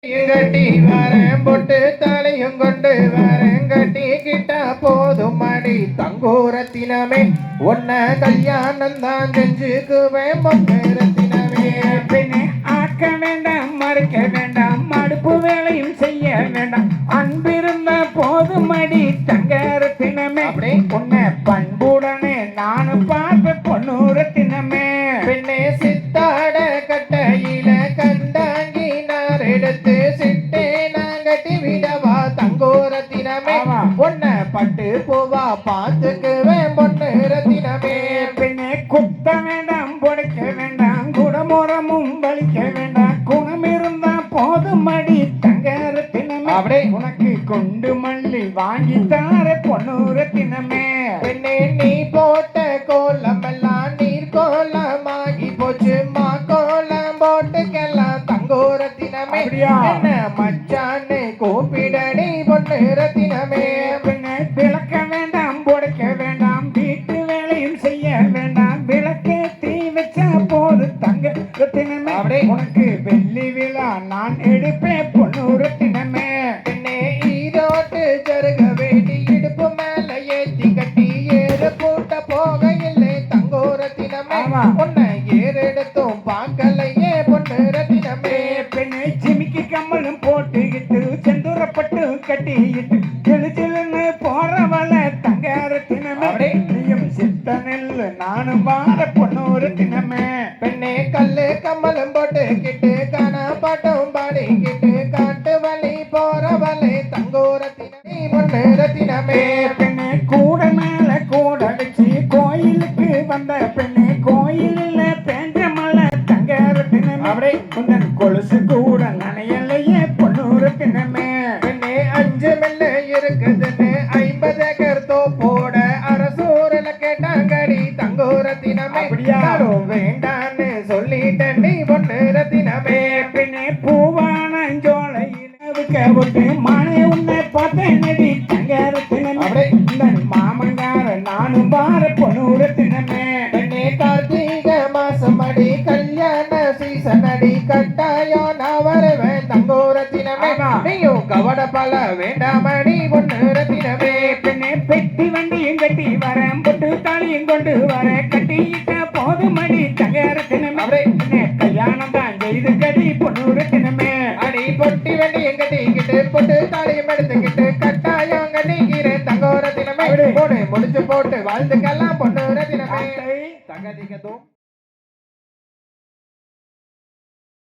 கட்டி வரேன் பொட்டு தலையும் கொண்டு வரேன் கட்டிக்கிட்டா போதும் அடி தங்கூரத்தினமே உன்ன கல்யாணம் தான் செஞ்சுக்குவேன் பொட்டு ரத்தினமே. பின்னே ஆக்க வேண்டாம் மறுக்க வேண்டாம் மடுப்பு வேலையும் செய்ய வேண்டாம் அன்பிருந்த போதும் அடி தங்க ரத்தினமே. உன்னை பண்புடனே நானும் பார்ப்பேன் பொண்ணு ரத்தினமே. பின்னே சித்தாட கட்டையில கண்டாங்கி நார் எடுத்து சிட்டே நாங்கட்டி விடவா தங்கோரத்தினமே. பொண்ண பட்டு போவா பார்த்துக்குவேன் பொண்ணு ரத்தினமே. பின்னே குத்த வேண்டாம் பொடுக்க வேண்டாம் குடமுறமும் வலிக்க வேண்டாம் குணம் இருந்தா போதும் அடி தங்க ரத்தினமே. உனக்கு கொண்டு மல்லி வாங்கி தார பொண்ணு ரத்தினமே. பின்னே நீ போட்ட கோலம் எல்லாம் நீர் கோலமாகி போச்சு மா கோலம் போட்டுக்கெல்லாம் தங்கோரத்தினமே. என்ன மச்சான்னு கூப்பிடடி பொண்ணு ரத்தினமே. பின்ன விளக்க வேண்டாம் பொடுக்க வேண்டாம் வீட்டு வேலையும் செய்ய வேண்டாம் விளக்கேத்தி வச்சா போது தங்க ரத்தினமே. உனக்கு வெள்ளி விழா நான் எடுப்பேன் பொண்ணு ரத்தினமே. பின்னே ஈரோட்டு ஜருக வேண்டி இடுப்பு மேல ஏத்தி கட்டி ஏறு பூட்ட போக இல்லை தங்கோரத்தினமே. உன்னை ஏறெடுத்தும் பார்க்கலையே பொண்ணு ரத்தினமே. பின்ன ஜிமிக்கி கம்மலும் போட்டுக்கிட்டு செந்தூரப்பட்டு கட்டிக்கிட்டு சிலு சிலுன்னு போறவள தங்க ரத்தினமே. நீயும் சித்த நெல்லு நானும் வார பொண்ணு ரத்தினமே. பெண்ணே கல்லு கம்மலும் போட்டுக்கிட்டு காணா பாட்டும் பாடிக்கிட்டு காட்டு வழி போற வலை தங்கோரத்தினமே பொண்ணு ரத்தினமே. பெண்ணே கூட மேல கூட வச்சு கோயிலுக்கு வந்த பெண்ணே கோயிலில் பேஞ்ச மலை தங்க ரத்தினமே. உந்தன் கொலுசு கூட நனையலையே பொண்ணு ரத்தினமே. பெண்ணே 5 மில்ல இருக்குதுன்னு 50 ஏக்கர் தோப்போட அரசூரில் கேட்டாங்கடி தங்கோரத்தினமே. யாரும் வேண்டான்னு சொல்லிட்டண்டி பொண்ணு ரத்தினமே. பெண்ணே பூவான ஜோலையில் விட்டு மானே உன்னை பார்த்தேன் நடி தங்க ரத்தினமே. மாமங்கார நானும் பார பொண்ணு ரத்தினமே. பெண்ணே கார்த்திகை மாசம் அடி கல்யாண சீசன் அடி கட்டாயம் நான் வருவேன் தங்கோரத்தினமே. நீயும் கவட பல வேண்டாமடி பொண்ணு ரத்தினமே. பெண்ணே பெட்டி வண்டியும் கட்டி வரேன் பொட்டு தாலியும் கொண்டு வரேன் கட்டிக்கிட்ட போதும் அடி தங்க ரத்தினமே. கல்யாணம் தான் செய்து கடி பொண்ணு ரத்தினமே. அடி பொட்டி வண்டி எங்கட்டிக்கிட்டு பொட்டு தாலியும் எடுத்துக்கிட்டு கட்டாயம் கட்டிக்கிறேன் தங்கோரத்தினமே. போடு முடிச்சு போட்டு வாழ்ந்துக்கெல்லாம் பொண்ணு ரத்தினமே. தகதிகதும்